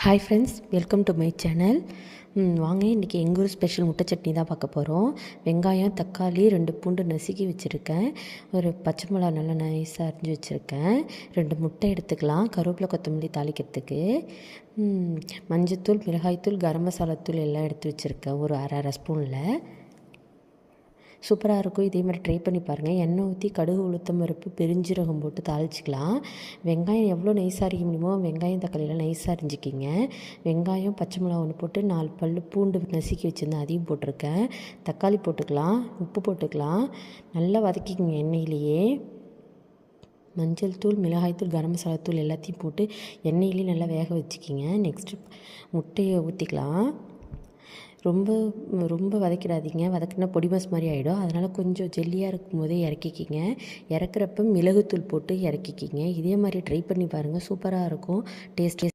Hi friends, welcome to my channel. வாங்க இன்றைக்கி எங்கள் ஊர் ஸ்பெஷல் முட்டை சட்னி தான் பார்க்க போகிறோம். வெங்காயம், தக்காளி, 2 பூண்டு நசுக்கி வச்சுருக்கேன். ஒரு பச்சை மிளகா நல்லா நைஸாக அரிஞ்சு வச்சுருக்கேன். 2 முட்டை எடுத்துக்கலாம், கருவேப்பிலை கொத்தமல்லி தாளிக்கிறதுக்கு. மஞ்சத்தூள், மிளகாய்த்தூள், கரம் மசாலா தூள் எல்லாம் எடுத்து வச்சுருக்கேன் ஒரு அரை ஸ்பூனில். சூப்பராக இருக்கும். இதே மாதிரி ட்ரை பண்ணி பாருங்கள். எண்ணெய் ஊற்றி கடுகு, உளுத்தம் பருப்பு, பெருஞ்சீரகம் போட்டு தாளிச்சிக்கலாம். வெங்காயம் எவ்வளோ நைஸாக அரிக்க முடியுமோ வெங்காயம் தக்காளியெல்லாம் நைஸாக அரிஞ்சிக்கிங்க. வெங்காயம், பச்சை மிளகா ஒன்று போட்டு 4 பல் பூண்டு நசுக்கி வச்சுருந்தேன், அதையும் போட்டிருக்கேன். தக்காளி போட்டுக்கலாம், உப்பு போட்டுக்கலாம். நல்லா வதக்கிக்கோங்க எண்ணெயிலேயே. மஞ்சள் தூள், மிளகாய்த்தூள், கரம் மசாலா தூள் எல்லாத்தையும் போட்டு எண்ணெயிலேயே நல்லா வேக வச்சுக்கிங்க. நெக்ஸ்ட்டு முட்டையை ஊற்றிக்கலாம். ரொம்ப வதக்கிடாதீங்க, வதக்கினா பொடி மாஸ் மாதிரி ஆகிடும். அதனால் கொஞ்சம் ஜெல்லியாக இருக்கும் போதே இறக்கிக்கிங்க. இறக்குறப்ப மிளகுத்தூள் போட்டு இறக்கிக்கிங்க. இதே மாதிரி ட்ரை பண்ணி பாருங்கள், சூப்பராக இருக்கும். டேஸ்ட்